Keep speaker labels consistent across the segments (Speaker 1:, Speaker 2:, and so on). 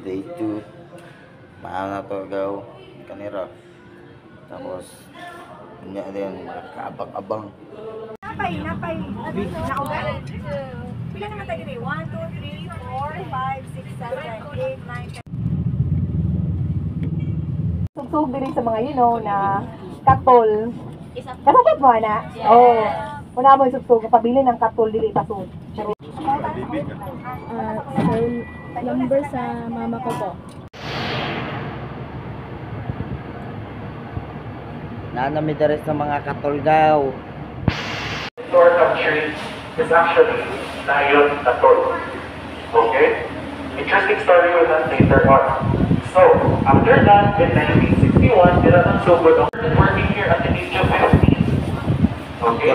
Speaker 1: day 2. Maana to gaw kanira. Tapos niya din kaabang-abang.
Speaker 2: Napay. Naugan? Pila naman tayo dito? 1, 2, 3, 4, 5, 6, 7, 8, 9, 10. Sugsug din sa mga na katol. Kasabot mo na? Oo. Una mo sugsug, pabili ng katol dili pasod.
Speaker 3: Sir, number sa mama ko po.
Speaker 1: Nanami dere sa mga katolgaw.
Speaker 4: Sort of tree is actually Nayon Katol. Okay? Interesting story with that later on. So, after that, in 1961, Nilalang Sugod working here at the age of 15. Okay?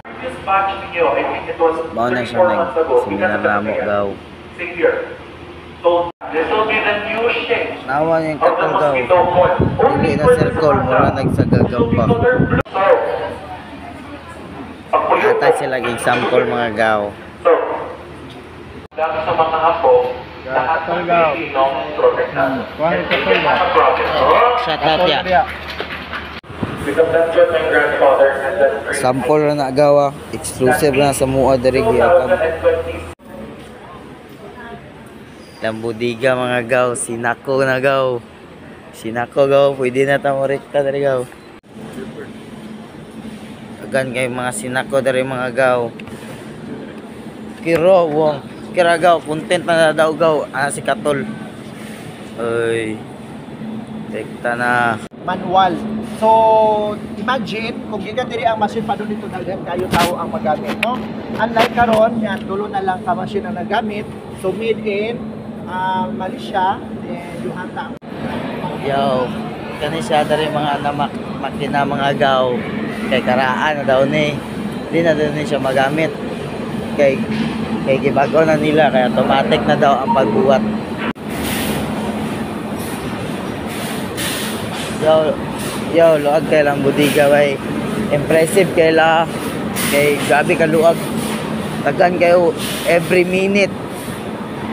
Speaker 4: Previous batch niyo, I think it was 34 months ago, because of the Savior told this will be the new shape
Speaker 1: Nawa yung
Speaker 4: of the
Speaker 1: katolgaw.
Speaker 4: mosquito coil.
Speaker 1: Hindi na circle, mura nagsagagaw pa. Ata silang example mga gaw.
Speaker 4: So, dahil sa mga apo, lahat ng Pilipinong protektado.
Speaker 1: Shout out ya.
Speaker 4: Because that's what my grandfather and then
Speaker 1: Sample na nagawa, exclusive na sa mua diri gyapon.
Speaker 4: 2020.
Speaker 1: Lambudiga mga gaw, sinako na gaw. Sinako gaw, pwede na ta mo rekta diri gaw. Agan kay mga sinako diri mga gaw. Kiro wong, kira gaw, content na daw gaw, si katol. Oy. Rekta na.
Speaker 5: Manual. So, imagine kung gikan diri ang machine pa dito daghan kayo tao ang magamit, no? Unlike karon, yan dulo na lang ka machine ang nagamit. So, made in Malaysia, then Yuhanta.
Speaker 1: Yo, kani siya dari mga makina mga gaw. Kay karaan na daw ni. Di na daw ni siya magamit. Kay gibago na nila kaya automatic na daw ang pagbuhat. Yo, luag kay lang budiga bay. Impressive kay la. Kay grabe ka luag. Tagan kayo every minute,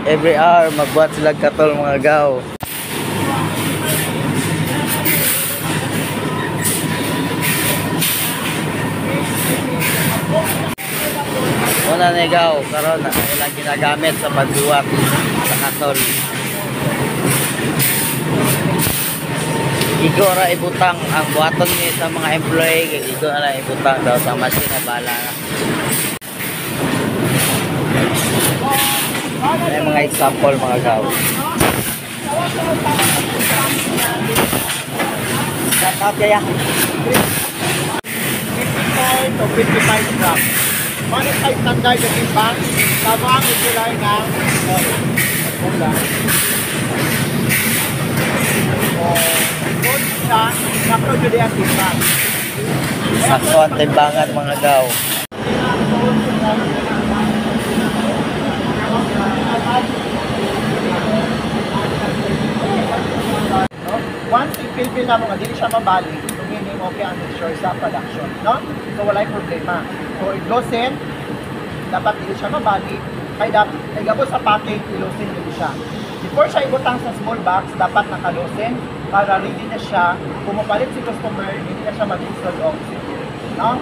Speaker 1: every hour magbuhat sila katol mga gaw. Una na gaw karon na ilang ginagamit sa pagbuhat sa katol. Igo ra ibutang ang buhaton ni sa mga employee kay igo ra ibutang daw sa machine na bala na. Ay mga example mga gaw. Shout out kaya.
Speaker 5: 55 to 55 grams. Paano tayo standard yung timbang? Tama ang ikulay ng pula. Good siya, naproduce ang timbang.
Speaker 1: Sakto ang timbangan mga gaw.
Speaker 5: Once i-fill na mo nga, hindi siya mabali, meaning okay ang mixture sa production, no? So, wala yung problema. So, i-glossen, dapat hindi siya mabali, kaya gabo sa packing, i-glossen din siya. Before siya ibutang sa small box, dapat naka-glossen para ready na siya. Kung mapalit si customer, hindi na siya mag-install oxygen, no?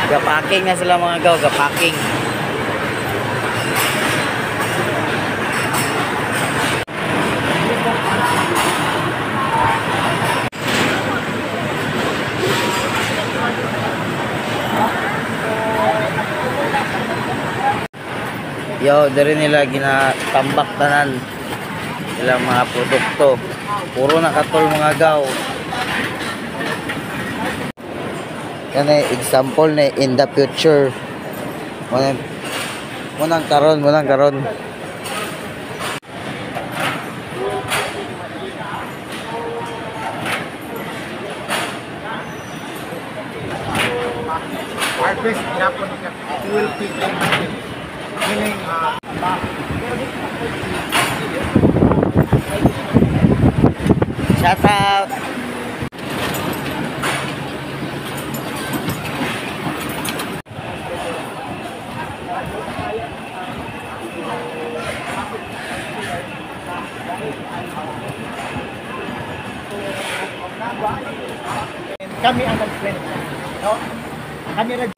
Speaker 1: Gapacking na sila mga gaw, gapacking. Yo, dari nila ginatambak tanan ilang mga produkto. Puro na katol mga gaw. Yan example na in the future. Munang karon.
Speaker 5: Harvest, hinapon niya. It will take them meaning,
Speaker 1: Shout out.
Speaker 5: Kami ang nag-friend, no? Kami nag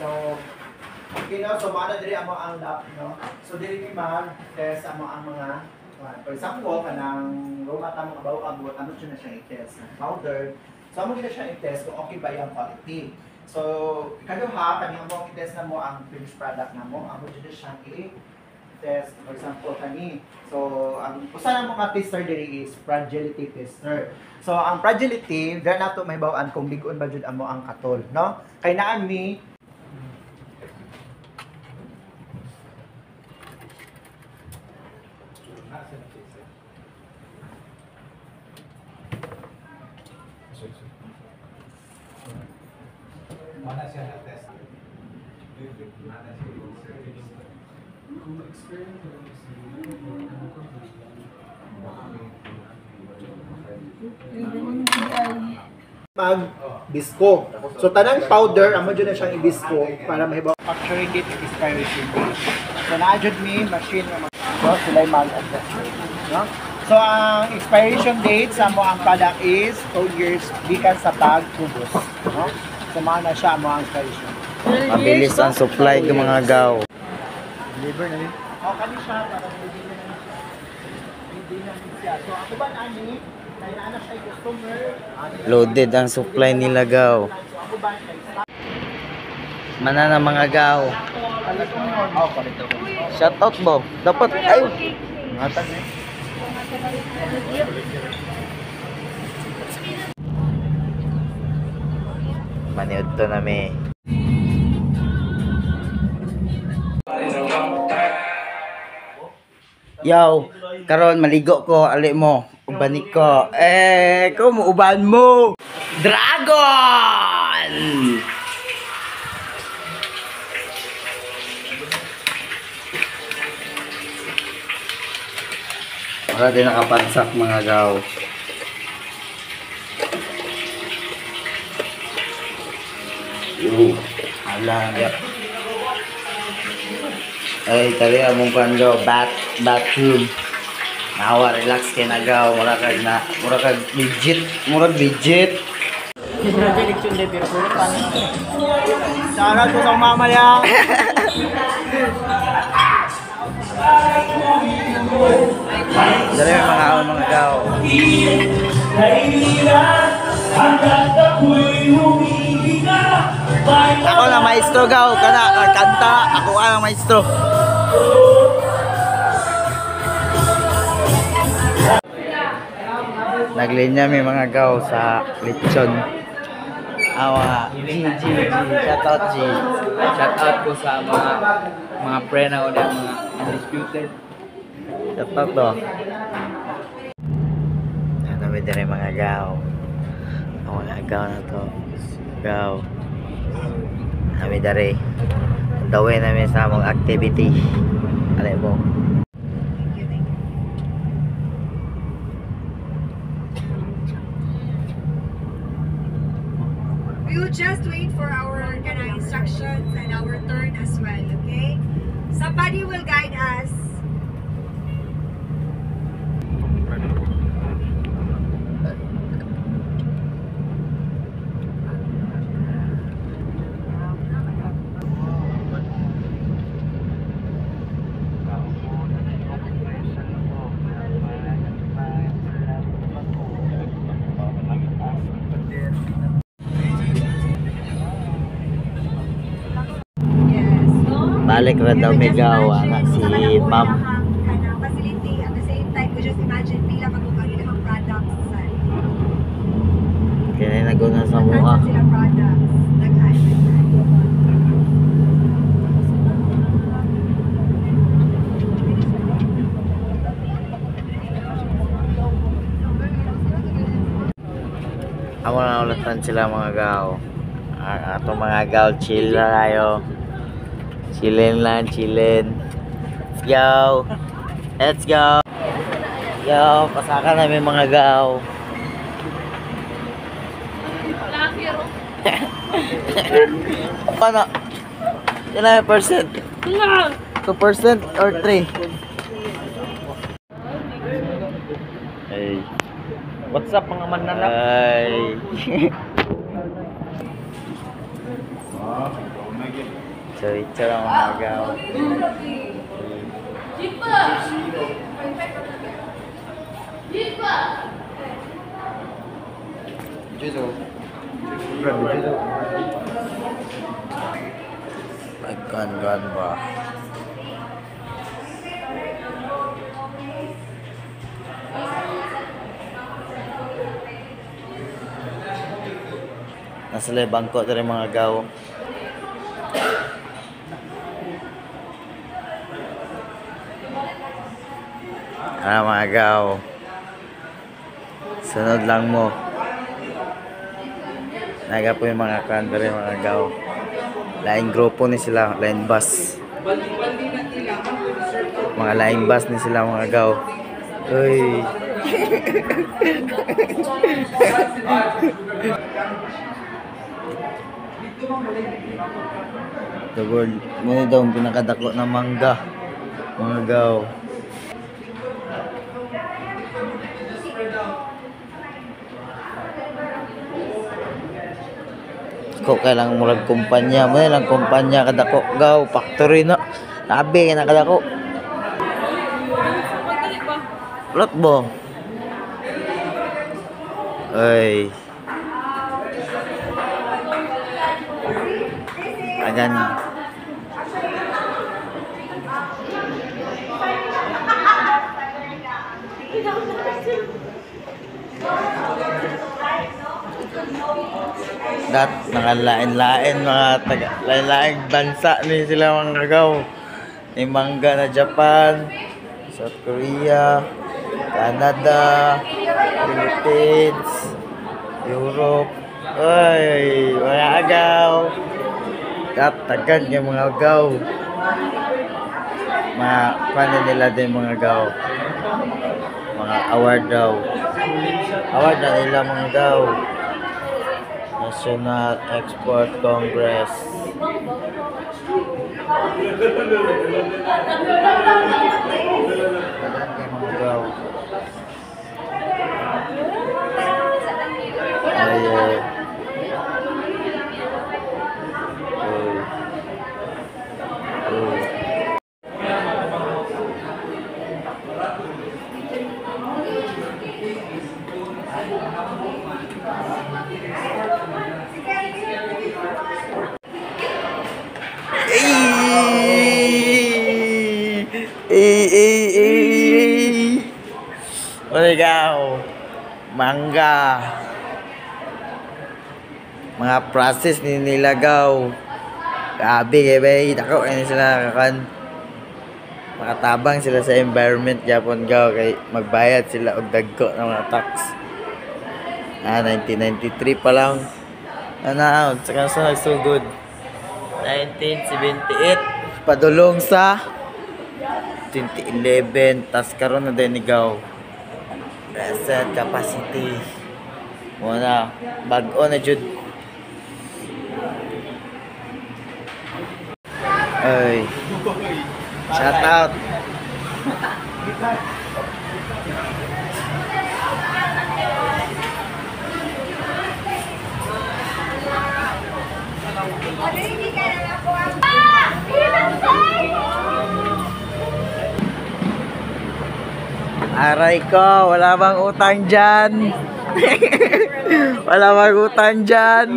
Speaker 5: So, okay, no? So, mga diri amo ang lap, no? So, diri ni mag-test amo ang mga, for example, kanang roma tamo kabaw abot, ano siya na siya i-test? Powder. So, amo gina siya i-test kung okay ba yung quality. So, ikaduha, kani amo i-test na mo ang finished product na mo, amo dito siya i-test, for example, kani. So, ang usa na mo nga tester diri is fragility tester. So, ang fragility, dahil nato may bawaan kung bigon ba jud amo ang katol, no? Kay naa mi
Speaker 6: Mana siya na-test? Mana siya service? Kung experience ko
Speaker 5: mag bisko. So tanang powder amo jud na siyang ibisko para mahibaw manufacturing date and expiration date. So naa jud mi machine nga so sila mag-adjust. No? So ang expiration date sa mo ang product is 2 years gikan sa pagtubos, no? So mao na siya mo ang expiration.
Speaker 1: Mabilis ang supply ng mga gaw.
Speaker 5: Deliver na ni. O kani siya para hindi na siya. So ako ba ani kay naa na siya customer.
Speaker 1: Loaded ang supply nila gaw.
Speaker 5: So ako ba kay
Speaker 1: Mana na mga gaw.
Speaker 5: oh, palito.
Speaker 1: Shout out mo. Dapat ay
Speaker 5: Matag ni.
Speaker 1: maniud to nami. Yo, karon maligo ko, ali mo, ubanik ko. Kung uban mo. Dragon! Para din nakapansak mga gaw. Yo, alam. Ay, tali among pando bathroom. Nawa relax kay nagaw, mura kag legit.
Speaker 5: Sana ko sa mamaya.
Speaker 1: Dali mga gaw. Ako lang maestro gaw, kana kanta, ako ang maestro. Naglinya may mga gaw sa lechon. Awa, G. Shout out G.
Speaker 7: Shout out ko sa mga friend ako na mga undisputed.
Speaker 1: Shout out to. Ano may dire mga gaw. Ang mga gaw na to. Gaw. Kami dari. Dawin namin sa among activity. Alay mo.
Speaker 2: We will just wait for our instructions and our turn as well, okay? Somebody will guide us.
Speaker 1: Balik ra daw may gawa na si ma'am.
Speaker 2: Kanang facility at the same time, we just imagine pila ka kung ang ilang products sa
Speaker 1: Kaya naguna sa mukha.
Speaker 2: sila products. Daghan.
Speaker 1: Amo na ulatan sila mga gaw. Ato mga gaw chill na kayo. Chillin lang, chillin. Yo. Let's go. Yo, pasaka namin mga gaw. Paano? Ilan yung percent? 2% or 3? Hey.
Speaker 5: What's up mga mananap?
Speaker 1: Ay. Ito lang mga gaw. Gan ba? Nasa lay bangko dari mga gaw. Mga gaw. Sunod lang mo. Naga po yung mga country, mga gaw. Laing grupo ni sila, line bus. Mga line bus ni sila mga gaw. Uy. Tugod, muna daw ang pinakadako na mangga. Mga gaw. Ko kailang murag kumpanya mo lang kumpanya kadako gaw factory na tabi na kadako lot bo ay agan nakalain-lain mga taga lain-laing bansa ni sila mga gaw. May mangga na Japan, South Korea, Canada, Philippines, Europe. Ay, mga agaw. Katagan yung mga gaw. Paano nila din mga gaw? Mga award daw. Award na nila mga gaw. National Export Congress. Oligaw, mangga, mga process ni nilagaw. Grabe kay bay, tako ini sila kakan. Makatabang sila sa environment Japon gaw kay magbayad sila og dagko ng mga tax. 1993 pa lang. Saka sa nagsugod. 1978 padulong sa 2011 tas karon na din gaw. Reset capacity. Muna bag-o na jud. Ay. Shout out. Aray ko, wala bang utang dyan? Wala bang utang dyan?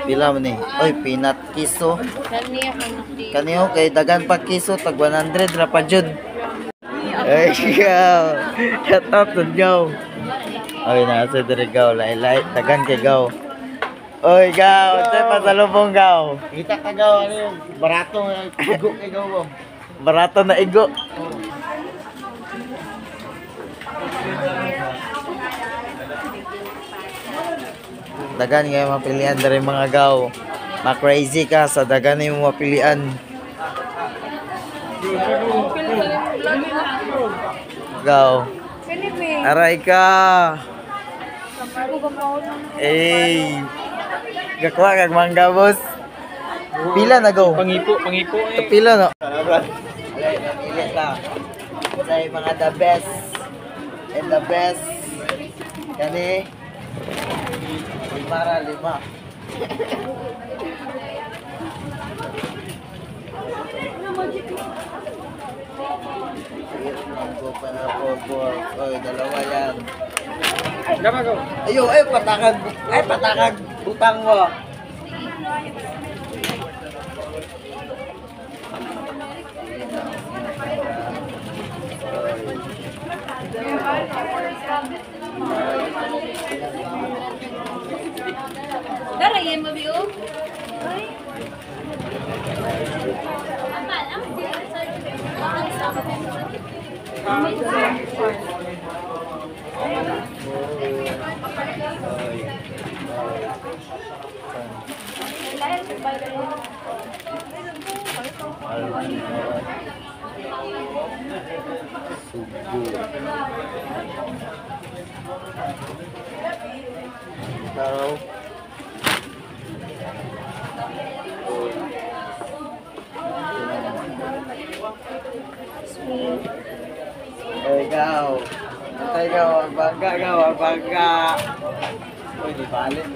Speaker 1: Pila mo ni? Oy, peanut kiso. Kaniyo kay dagan pa kiso tag 100 ra pa jud. Ay, gaw. Shout out to gaw. Ay, nasa diri gaw. Lailay. Tagan kay gaw. Oy, gaw. Tay pasalubong gaw.
Speaker 5: Kita ka gaw, ano yung barato nga igo kay gaw mo.
Speaker 1: Barato na igo. Dagan nga yung mapilian dari mga gaw. Ma-crazy ka sa dagan yung mapilian. Gaw. Aray ka. Eh. Gakwa kag mangga boss. Pila na gaw.
Speaker 7: Pangipo
Speaker 1: Pila no. Alay, namili ka. Sa mga the best and the best. Kani. Lima. Mango pa na po. Oy, dalawa yan. Ayo, patakag utang mo.
Speaker 3: Darayan mo biyo.
Speaker 1: Taro. Ikaw. Ikaw, ang bangga. Uy, di balik.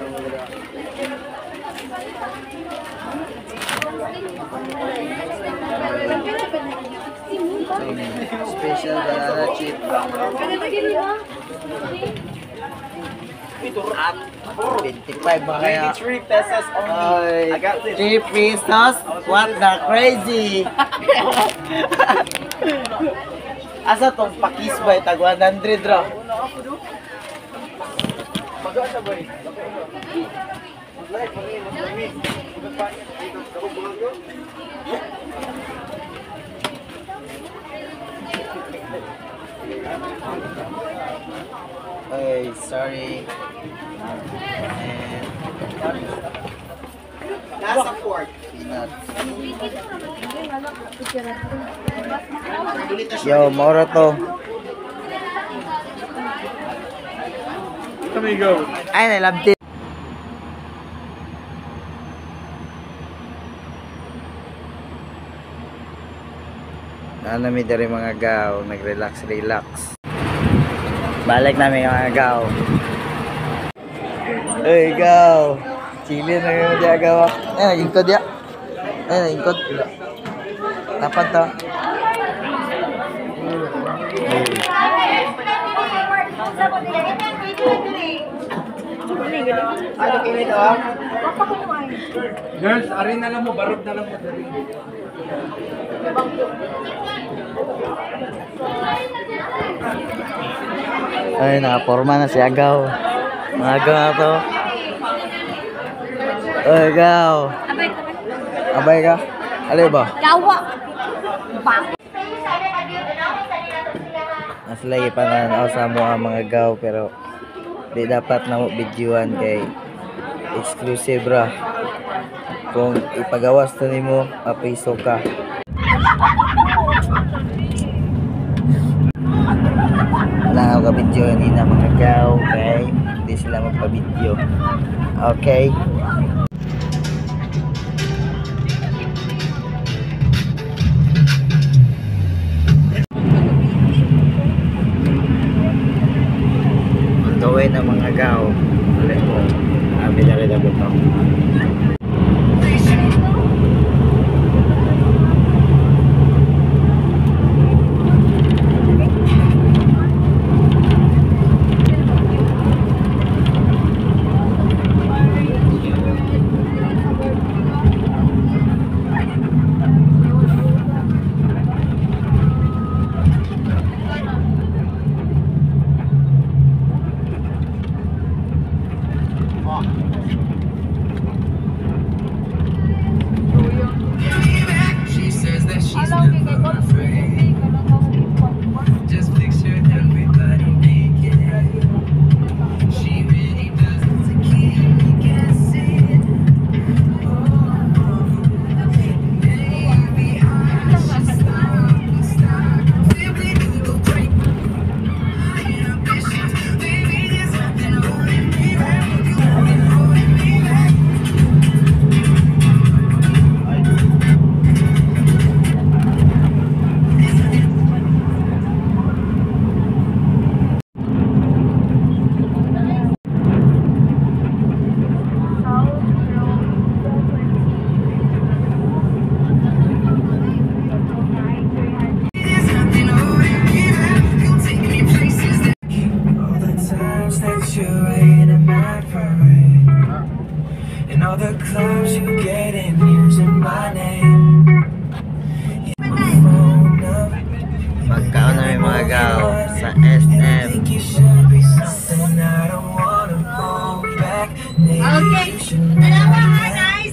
Speaker 1: Special banana chip. 25 ba kaya?
Speaker 5: 23 pesos only.
Speaker 1: Ay,
Speaker 5: I got this.
Speaker 1: 3 pesos? What the crazy? Asa tong pakis ba? Tag 100 ra. Ay, sorry. And
Speaker 5: Nasa port.
Speaker 1: peanuts. Yo, moro to.
Speaker 7: Let me go.
Speaker 1: Ay, nalabdi. Nami dari mga gaw, nag-relax. Balik namin mga gaw. Ay, gaw. Chili na yung dia gawa. Ay, nagingkod ya. Ay, nagingkod. Tapat to.
Speaker 5: Ano kini daw?
Speaker 7: Girls, arin na lang mo, barog na lang mo.
Speaker 1: Ay, nakaporma na si Agaw. Mga agaw na to. Ay, Agaw. Abay ka? Alay ba?
Speaker 3: Gawa.
Speaker 1: Mas lagi pa na sa mo ang mga gaw pero di dapat na mo videoan kay exclusive ra. Kung ipagawas to nimo, mapiso ka. Wala ako ka-video na mga gaw, okay? Hindi sila magpa-video. Okay? Gawin ng mga gaw. Alay mo. Abi na rin ako to.
Speaker 8: All the clubs you get in using my name. My phone up.
Speaker 1: Pagkaon namin mga gaw sa SM.
Speaker 8: Think you should be something I don't wanna go back. Maybe you should know that.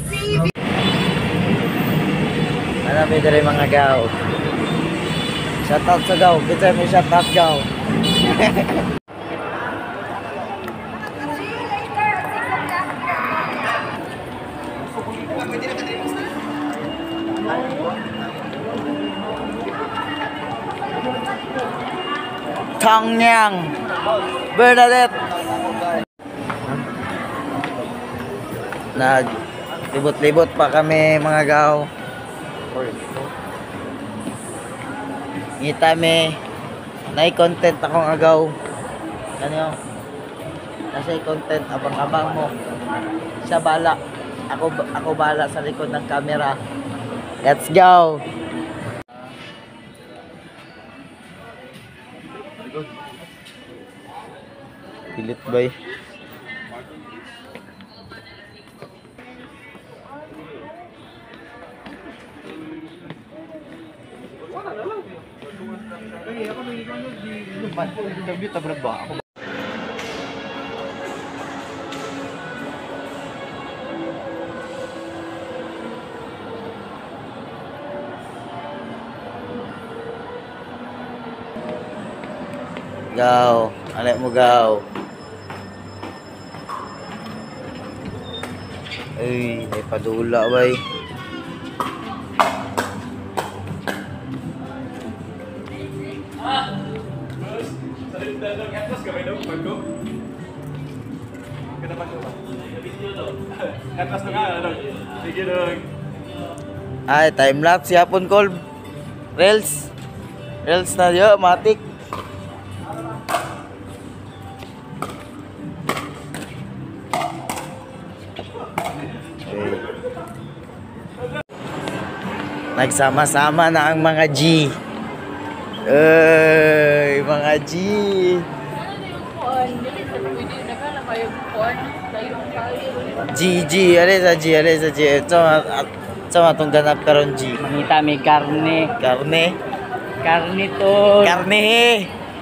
Speaker 1: Hanapin dali mga gaw. Shoutout sa gaw. Kita may shoutout gaw. Kangyang Bernadette. Naglibot-libot pa kami mga gaw. Ngita me nai-content akong agaw. Ano? Kasi content abang-abang mo. Siya bala. Ako bala sa likod ng camera. Let's go. Pilit bay. Gaw, alek mo gaw. Ay, may padula bay. Ay, time lapse yapon kol. Reels na yo, matik. Nagsama-sama na ang mga G. Ay, mga G. G, alay sa G. Ito matong ganap karon G.
Speaker 7: Mangita may karne.
Speaker 1: Karne.
Speaker 7: Karne to.
Speaker 1: Karne.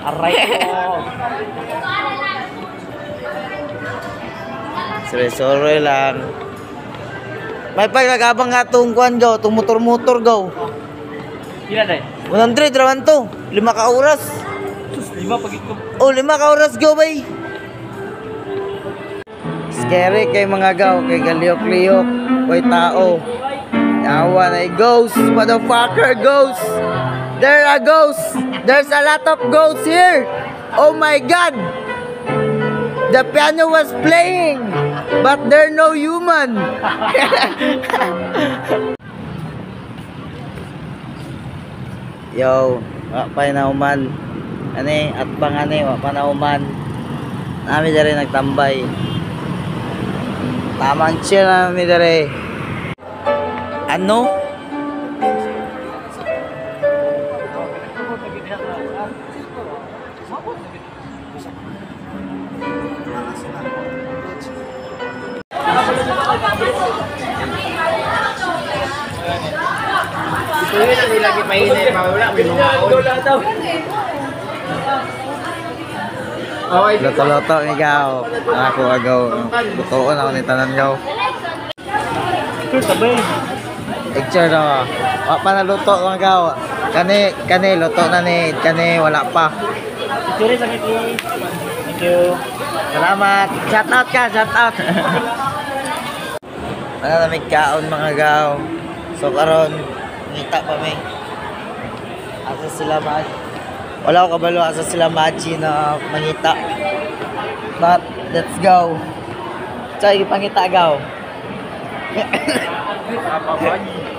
Speaker 7: Aray ko.
Speaker 1: Sore-sore lang. May pagkakabang nga itong kuhan gaw, itong motor-motor gaw.
Speaker 7: Kila day?
Speaker 1: 100 raman to. 5 ka oras.
Speaker 7: Sus, 5 pag ito.
Speaker 1: Oh, 5 ka oras gaw bay. Scary kay mga gaw, kay galiyok-liyok, koy tao. Yawa na ghost, motherfucker, ghost. There are ghosts. There's a lot of ghosts here. Oh my God. The piano was playing, but there no human. Yo, wa pa na uman. Ani at bang ani wa pa na uman. Nami dere nagtambay. Tamang chill nami dere. Ano?
Speaker 5: Tuloy na nila gipahinay, mawala, may mga on. Okay,
Speaker 1: Loto-loto ni gaw. Ako agaw. Butuon ako ni tanan gaw. Picture na. Wa pa na luto mga gaw. Kani luto na ni kani wala pa.
Speaker 7: Picture sa kiti. Thank you.
Speaker 1: Salamat. Shout out ka, shout out. Ano na may kaon mga gaw. So karon ngita pa may. Asa sila ba? Wala ko kabalo asa sila machi na mangita. But let's go. Chay pangita gaw.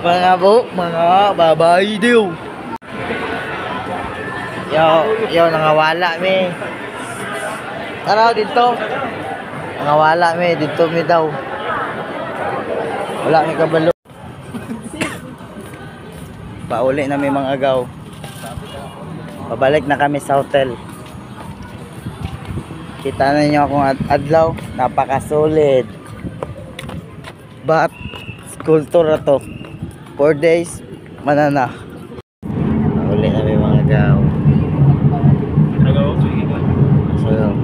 Speaker 1: Mga babay diyo. Yo nangawala mi. Tara dito. Nangawala mi dito mi daw. Wala mi kabalo. Pauli na may mga agaw. Pabalik na kami sa hotel. Kita na niyo akong adlaw, napaka-solid. But sculpture na to. 4 days, manana. Uli na may mga gaw. So,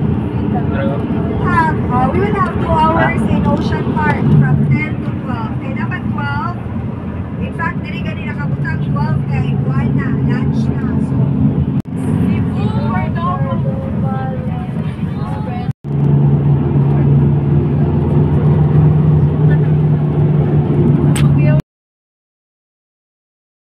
Speaker 2: We will have 2 hours in Ocean Park from 10 to 12. Kaya dapat 12. In fact, dili ganun nakabutang 12 kaya ikuan na.